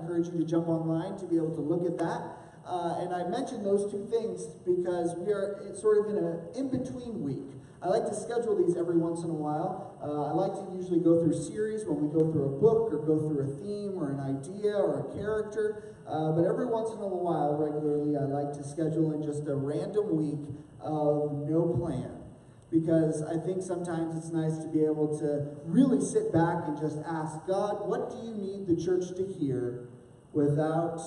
encourage you to jump online to be able to look at that. And I mentioned those two things because we are sort of in an in-between week. I like to schedule these every once in a while. I like to usually go through series when we go through a book or go through a theme or an idea or a character. But every once in a while, regularly, I like to schedule in just a random week of no plan. Because I think sometimes it's nice to be able to really sit back and just ask, God, what do you need the church to hear without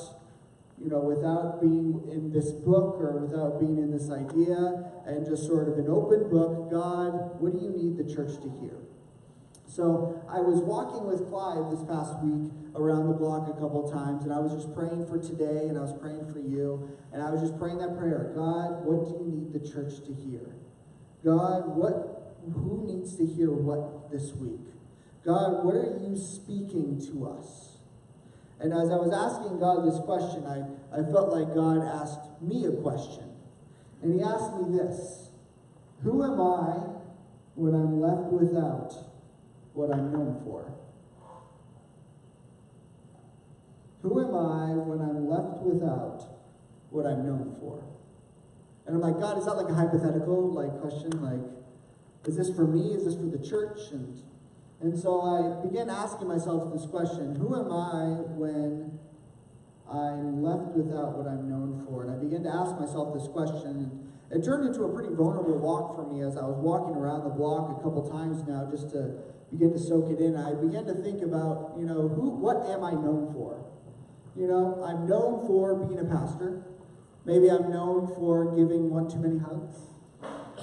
being in this book or without being in this idea, and just sort of an open book. God, what do you need the church to hear? So I was walking with Clive this past week around the block a couple times, and I was just praying for today, and I was praying for you, and I was just praying that prayer. God, what do you need the church to hear? God, who needs to hear what this week? God, what are you speaking to us? And as I was asking God this question, I felt like God asked me a question. And he asked me this: who am I when I'm left without what I'm known for? Who am I when I'm left without what I'm known for? And I'm like, God, is that like a hypothetical question? Like, is this for me? Is this for the church? And so I began asking myself this question: who am I when I'm left without what I'm known for? And I began to ask myself this question. It turned into a pretty vulnerable walk for me as I was walking around the block a couple times now, just to begin to soak it in. I began to think about, what am I known for? I'm known for being a pastor. Maybe I'm known for giving one too many hugs.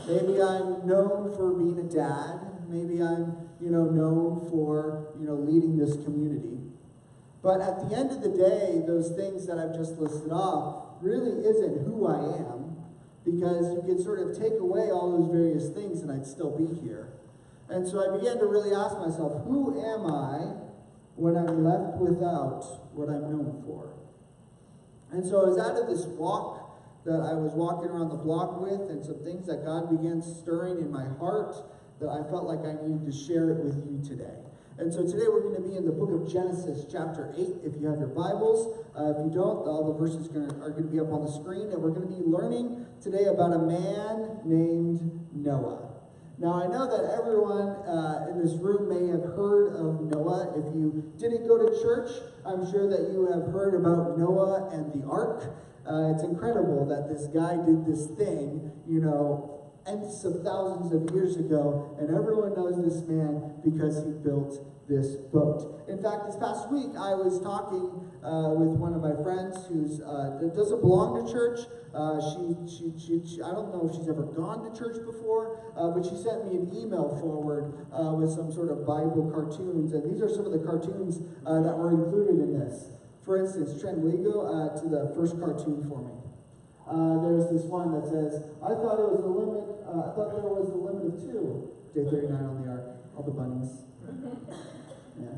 Maybe I'm known for being a dad. Maybe I'm, known for, leading this community. But at the end of the day, those things that I've just listed off really isn't who I am, because you could sort of take away all those various things and I'd still be here. And so I began to really ask myself, who am I when I'm left without what I'm known for? And so I was out of this walk that I was walking around the block with, and some things that God began stirring in my heart that I felt like I needed to share it with you today. And so today we're going to be in the book of Genesis, chapter 8, if you have your Bibles. If you don't, all the verses are going to be up on the screen, and we're going to be learning today about a man named Noah. Now, I know that everyone in this room may have heard of Noah. If you didn't go to church, I'm sure that you have heard about Noah and the ark. It's incredible that this guy did this thing, ends of thousands of years ago, and everyone knows this man because he built this boat. In fact, this past week, I was talking with one of my friends who's doesn't belong to church. She I don't know if she's ever gone to church before, but she sent me an email forward with some sort of Bible cartoons, and these are some of the cartoons that were included in this. For instance, Trent, will you go to the first cartoon for me? There's this one that says, I thought there was a limit of 2. Day 39 on the ark. All the bunnies. Yeah.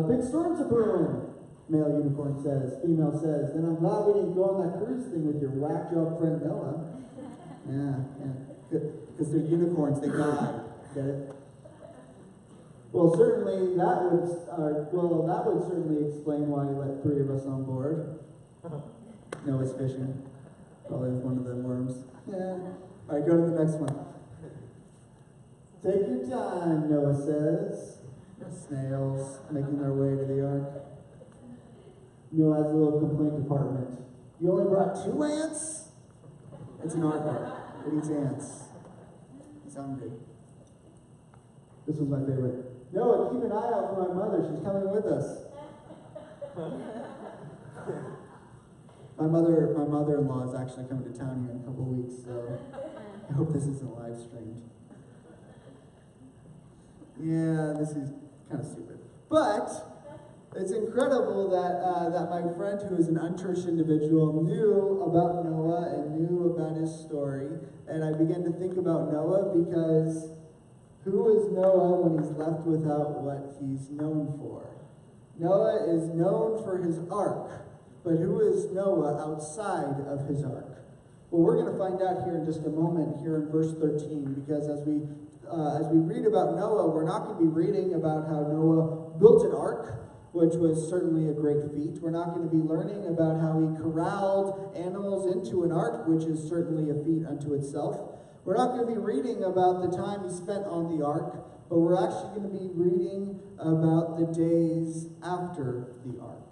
Big storms are brewing, male unicorn says. Female says, then I'm glad we didn't go on that cruise thing with your whack job friend Noah. Yeah. Because they're unicorns, they die. Get it? Well, certainly that would certainly explain why you let 3 of us on board. Noah's fishing. Probably with one of the worms. Yeah. All right, go to the next one. Take your time, Noah says. Snails making their way to the ark. Noah has a little complaint department. You only brought 2 ants? It's an ark. It eats ants. He's hungry. This was my favorite. Noah, keep an eye out for my mother. She's coming with us. My mother-in-law is actually coming to town here in a couple of weeks, so I hope this isn't live streamed. Yeah, this is kind of stupid. But it's incredible that my friend, who is an unchurched individual, knew about Noah and knew about his story. And I began to think about Noah because who is Noah when he's left without what he's known for? Noah is known for his ark, but who is Noah outside of his ark? Well, we're going to find out here in just a moment, here in verse 13, because as we read about Noah, we're not going to be reading about how Noah built an ark. which was certainly a great feat. We're not going to be learning about how he corralled animals into an ark, which is certainly a feat unto itself. We're not going to be reading about the time he spent on the ark, but we're actually going to be reading about the days after the ark.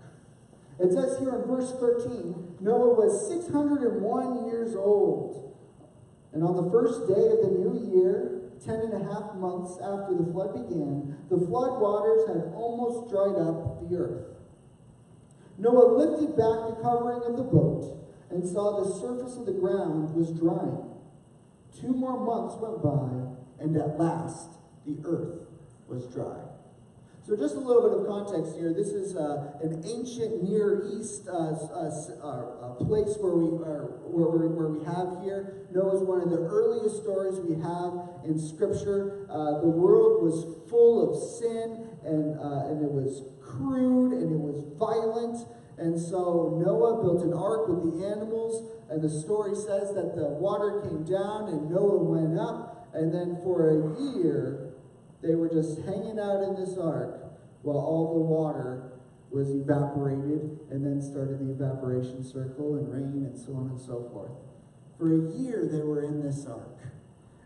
It says here in verse 13, Noah was 601 years old. And on the first day of the new year, 10.5 months after the flood began, the flood waters had almost dried up the earth. Noah lifted back the covering of the boat and saw the surface of the ground was drying. 2 more months went by, and at last the earth was dry. So just a little bit of context here. This is an ancient Near East place where we have here. Noah is one of the earliest stories we have in Scripture. The world was full of sin, and it was crude, and it was violent. And so Noah built an ark with the animals, and the story says that the water came down, and Noah went up, and then for a year, they were just hanging out in this ark while all the water was evaporated, and then started the evaporation circle and rain and so on and so forth. For a year they were in this ark.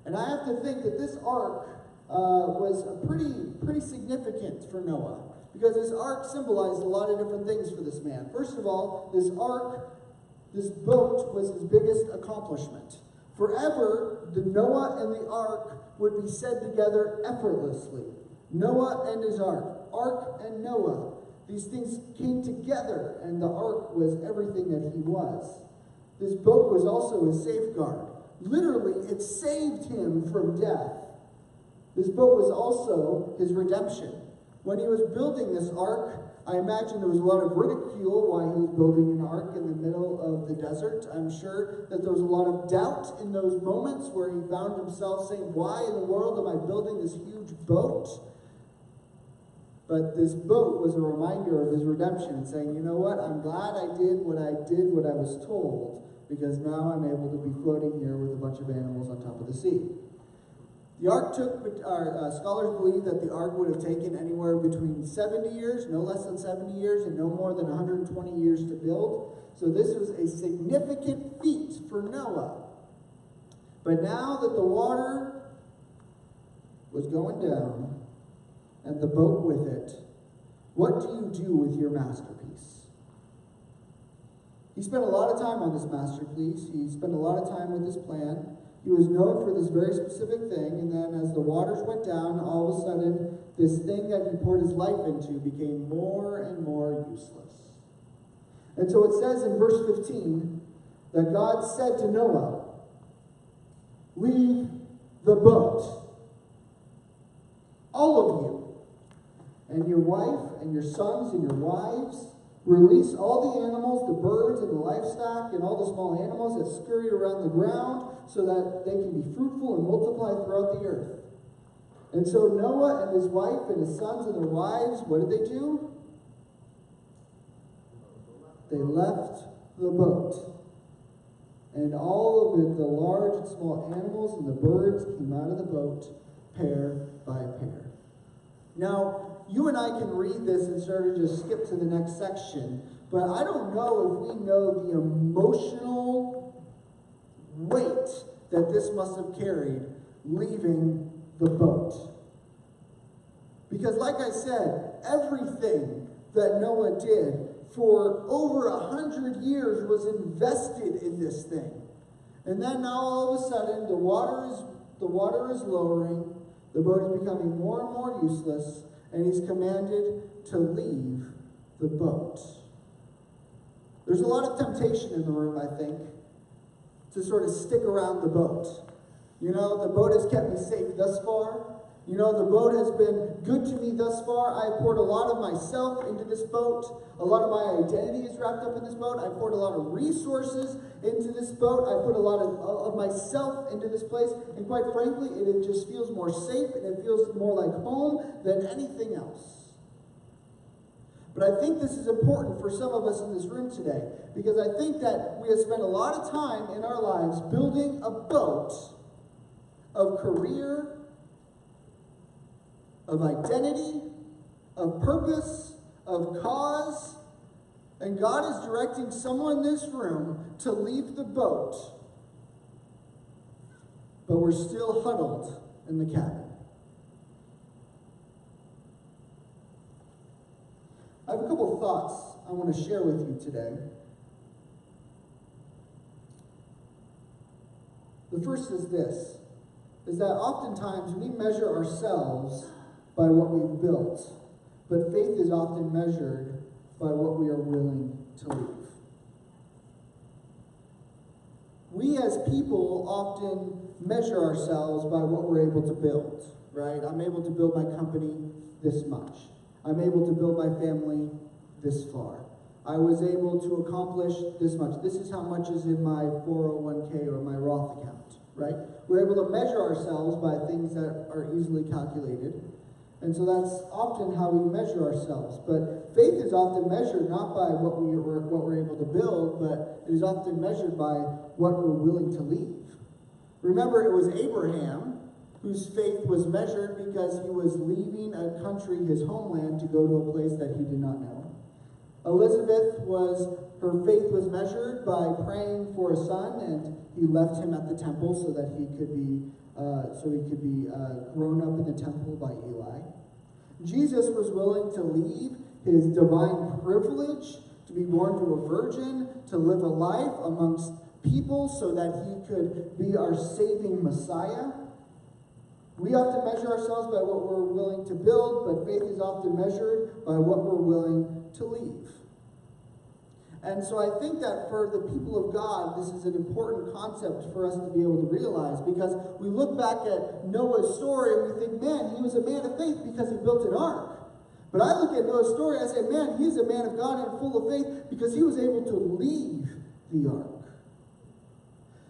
And I have to think that this ark was pretty significant for Noah, because this ark symbolized a lot of different things for this man. First of all, this boat was his biggest accomplishment. Forever, the Noah and the ark would be said together effortlessly. Noah and his ark and Noah. These things came together, and the ark was everything that he was. This boat was also his safeguard. Literally, it saved him from death. This boat was also his redemption. When he was building this ark, I imagine there was a lot of ridicule why he was building an ark in the middle of the desert. I'm sure that there was a lot of doubt in those moments where he found himself saying, why in the world am I building this huge boat? But this boat was a reminder of his redemption, saying, you know what, I'm glad I did what I was told, because now I'm able to be floating here with a bunch of animals on top of the sea. The ark scholars believe that the ark would have taken anywhere between 70 years, no less than 70 years, and no more than 120 years to build. So this was a significant feat for Noah. But now that the water was going down, and the boat with it, what do you do with your masterpiece? He spent a lot of time on this masterpiece. He spent a lot of time with this plan. He was known for this very specific thing, and then as the waters went down, all of a sudden, this thing that he poured his life into became more and more useless. And so it says in verse 15 that God said to Noah, leave the boat, all of you, and your wife and your sons and your wives. Release all the animals, the birds and the livestock and all the small animals that scurry around the ground, so that they can be fruitful and multiply throughout the earth. And so Noah and his wife and his sons and their wives, what did they do? They left the boat. And all of it, the large and small animals and the birds came out of the boat, pair by pair. Now, you and I can read this and sort of just skip to the next section, but I don't know if we know the emotional weight that this must have carried leaving the boat. Because like I said, everything that Noah did for over 100 years was invested in this thing. And then now all of a sudden the water is lowering, the boat is becoming more and more useless, and he's commanded to leave the boat. There's a lot of temptation in the room, I think, to sort of stick around the boat. You know, the boat has kept me safe thus far. You know, the boat has been good to me thus far. I poured a lot of myself into this boat. A lot of my identity is wrapped up in this boat. I poured a lot of resources into this boat. I put a lot of myself into this place. And quite frankly, it just feels more safe and it feels more like home than anything else. But I think this is important for some of us in this room today, because I think that we have spent a lot of time in our lives building a boat of career, of identity, of purpose, of cause, and God is directing someone in this room to leave the boat, but we're still huddled in the cabin. I have a couple of thoughts I want to share with you today. The first is this, is that oftentimes we measure ourselves by what we've built, but faith is often measured by what we are willing to leave. We as people often measure ourselves by what we're able to build, right? I'm able to build my company this much. I'm able to build my family this far. I was able to accomplish this much. This is how much is in my 401k or my Roth account, right? We're able to measure ourselves by things that are easily calculated. And so that's often how we measure ourselves. But faith is often measured not by what we're able to build, but it is often measured by what we're willing to leave. Remember, it was Abraham whose faith was measured because he was leaving a country, his homeland, to go to a place that he did not know. Elizabeth, her faith was measured by praying for a son, and he left him at the temple so that he could be grown up in the temple by Eli. Jesus was willing to leave his divine privilege to be born to a virgin, to live a life amongst people so that he could be our saving Messiah. We often measure ourselves by what we're willing to build, but faith is often measured by what we're willing to leave. And so I think that for the people of God, this is an important concept for us to be able to realize, because we look back at Noah's story and we think, man, he was a man of faith because he built an ark. But I look at Noah's story and I say, man, he's a man of God and full of faith because he was able to leave the ark.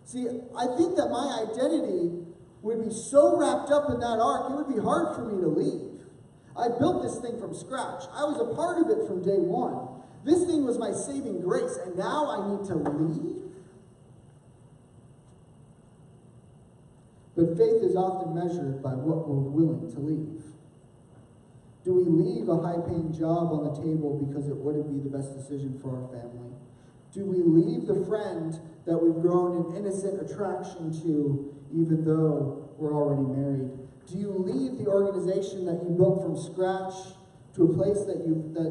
See, I think that my identity would be so wrapped up in that ark, it would be hard for me to leave. I built this thing from scratch. I was a part of it from day one. This thing was my saving grace, and now I need to leave? But faith is often measured by what we're willing to leave. Do we leave a high-paying job on the table because it wouldn't be the best decision for our family? Do we leave the friend that we've grown an innocent attraction to, even though we're already married? Do you leave the organization that you built from scratch to a place that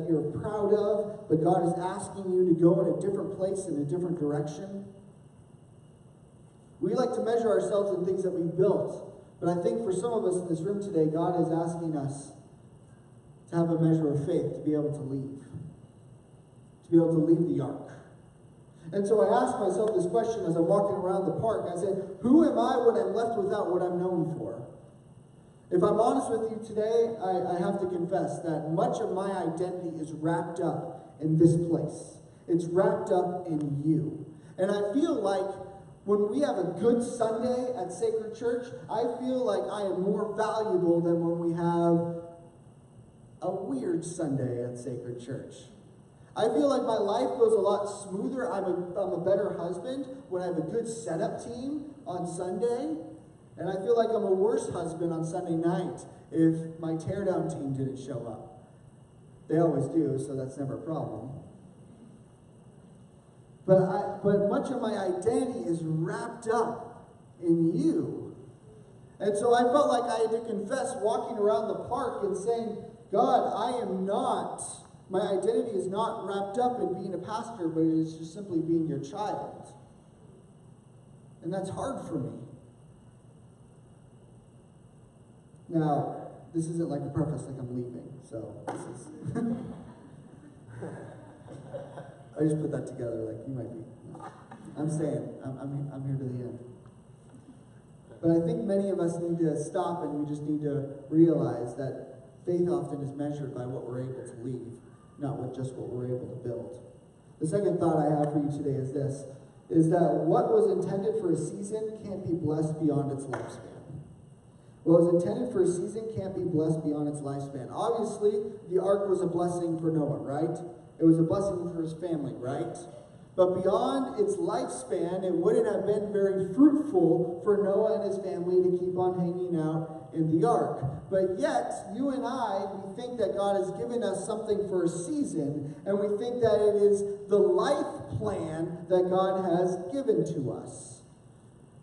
you're proud of, but God is asking you to go in a different place, in a different direction? We like to measure ourselves in things that we built, but I think for some of us in this room today, God is asking us to have a measure of faith, to be able to leave the ark. And so I asked myself this question as I'm walking around the park. I said, who am I when I'm left without what I'm known for? If I'm honest with you today, I have to confess that much of my identity is wrapped up in this place. It's wrapped up in you. And I feel like when we have a good Sunday at Sacred Church, I feel like I am more valuable than when we have a weird Sunday at Sacred Church. I feel like my life goes a lot smoother. I'm a better husband when I have a good setup team on Sunday. And I feel like I'm a worse husband on Sunday night if my teardown team didn't show up. They always do, so that's never a problem. But much of my identity is wrapped up in you. And so I felt like I had to confess walking around the park and saying, God, my identity is not wrapped up in being a pastor, but it is just simply being your child. And that's hard for me. Now, this isn't like a preface like I'm leaving, so this is... I just put that together like you might be. I'm staying. I'm here to the end. But I think many of us need to stop and we just need to realize that faith often is measured by what we're able to leave, not with just what we're able to build. The second thought I have for you today is this, is that what was intended for a season can't be blessed beyond its lifespan. What was intended for a season can't be blessed beyond its lifespan. Obviously, the ark was a blessing for Noah, right? It was a blessing for his family, right? But beyond its lifespan, it wouldn't have been very fruitful for Noah and his family to keep on hanging out in the ark. But yet, you and I, we think that God has given us something for a season, and we think that it is the life plan that God has given to us.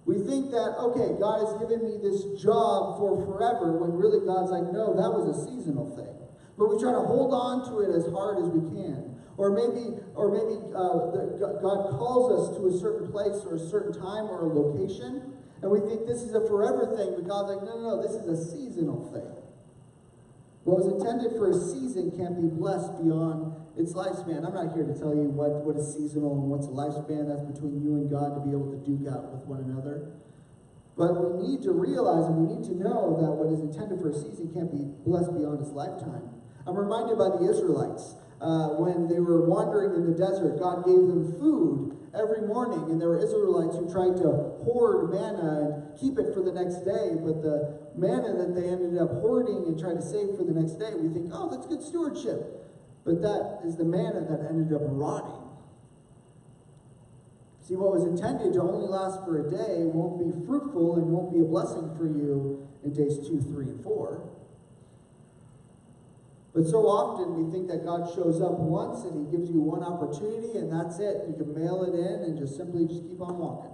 We think that, okay, God has given me this job for forever, when really God's like, no, that was a seasonal thing. But we try to hold on to it as hard as we can. Or maybe God calls us to a certain place or a certain time or a location, and we think this is a forever thing, but God's like, no, this is a seasonal thing. What was intended for a season can't be blessed beyond its lifespan. I'm not here to tell you what is seasonal and what's a lifespan. That's between you and God to be able to duke out with one another. But we need to realize and we need to know that what is intended for a season can't be blessed beyond its lifetime. I'm reminded by the Israelites. When they were wandering in the desert, God gave them food every morning, and there were Israelites who tried to hoard manna and keep it for the next day, but the manna that they ended up hoarding and trying to save for the next day, we think, oh, that's good stewardship. But that is the manna that ended up rotting. See, what was intended to only last for a day won't be fruitful and won't be a blessing for you in days 2, 3, and 4. But so often we think that God shows up once and he gives you one opportunity and that's it. You can mail it in and just simply keep on walking.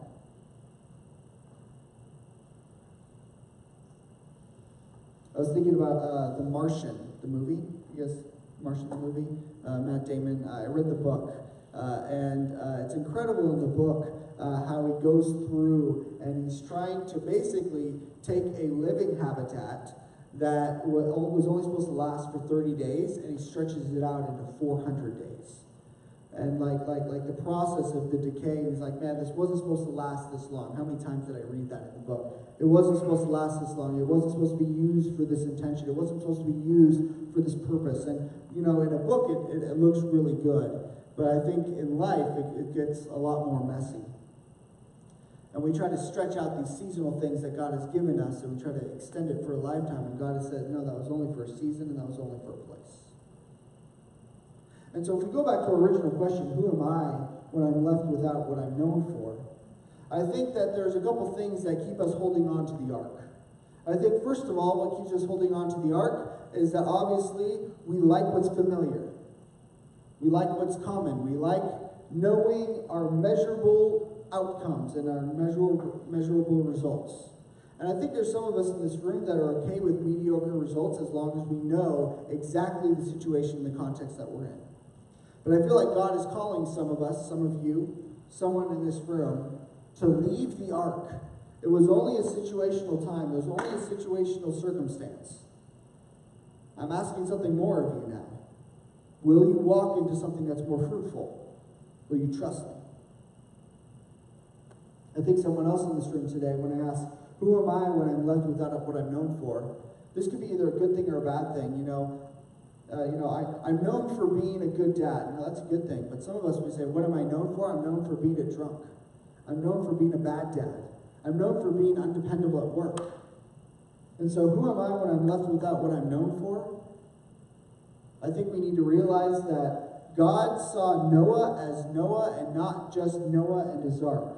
I was thinking about The Martian, the movie. You guys, Martian, the movie? Matt Damon. I read the book. And it's incredible in the book how he goes through and he's trying to basically take a living habitat that was only supposed to last for 30 days, and he stretches it out into 400 days. And like the process of the decay, he's like, man, this wasn't supposed to last this long. How many times did I read that in the book? It wasn't supposed to last this long. It wasn't supposed to be used for this intention. It wasn't supposed to be used for this purpose. And, you know, in a book, it looks really good. But I think in life, it gets a lot more messy. And we try to stretch out these seasonal things that God has given us, and we try to extend it for a lifetime. And God has said, no, that was only for a season, and that was only for a place. And so if we go back to our original question, who am I when I'm left without what I'm known for? I think that there's a couple things that keep us holding on to the ark. I think, first of all, what keeps us holding on to the ark is that obviously we like what's familiar. We like what's common. We like knowing our measurable outcomes and our measurable results. And I think there's some of us in this room that are okay with mediocre results as long as we know exactly the situation, the context that we're in. But I feel like God is calling some of us, some of you, someone in this room, to leave the ark. It was only a situational time. It was only a situational circumstance. I'm asking something more of you now. Will you walk into something that's more fruitful? Will you trust me? I think someone else in this room today, when I ask, who am I when I'm left without what I'm known for? This could be either a good thing or a bad thing. I'm known for being a good dad. Now, that's a good thing. But some of us would say, what am I known for? I'm known for being a drunk. I'm known for being a bad dad. I'm known for being undependable at work. And so who am I when I'm left without what I'm known for? I think we need to realize that God saw Noah as Noah and not just Noah and his ark.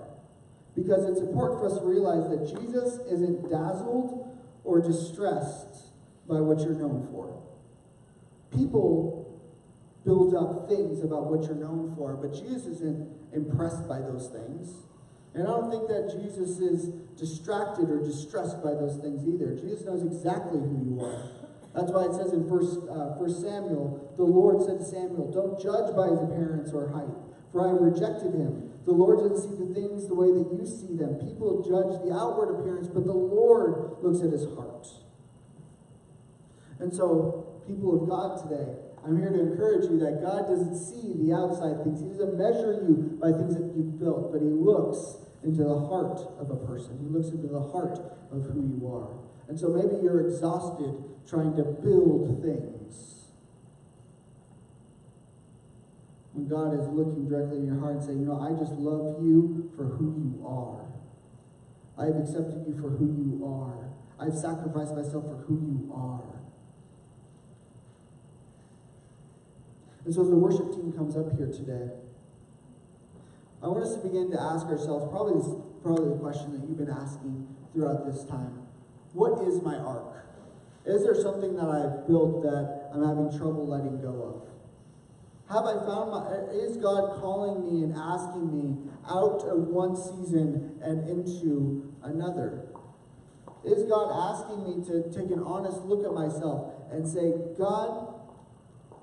Because it's important for us to realize that Jesus isn't dazzled or distressed by what you're known for. People build up things about what you're known for, but Jesus isn't impressed by those things. And I don't think that Jesus is distracted or distressed by those things either. Jesus knows exactly who you are. That's why it says in 1 Samuel, the Lord said to Samuel, don't judge by his appearance or height, for I rejected him. The Lord doesn't see the things the way that you see them. People judge the outward appearance, but the Lord looks at his heart. And so, people of God today, I'm here to encourage you that God doesn't see the outside things. He doesn't measure you by things that you've built, but he looks into the heart of a person. He looks into the heart of who you are. And so maybe you're exhausted trying to build things, when God is looking directly in your heart and saying, I just love you for who you are. I've accepted you for who you are. I've sacrificed myself for who you are. And so as the worship team comes up here today, I want us to begin to ask ourselves probably the question that you've been asking throughout this time. What is my ark? Is there something that I've built that I'm having trouble letting go of? Have I found is God calling me and asking me out of one season and into another? Is God asking me to take an honest look at myself and say, God,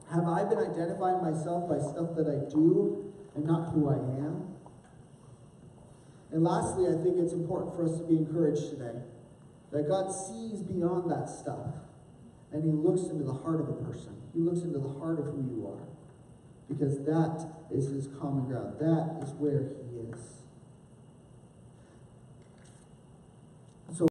have I been identifying myself by stuff that I do and not who I am? And lastly, I think it's important for us to be encouraged today that God sees beyond that stuff and he looks into the heart of a person. He looks into the heart of who you are, because that is his common ground. That is where he is.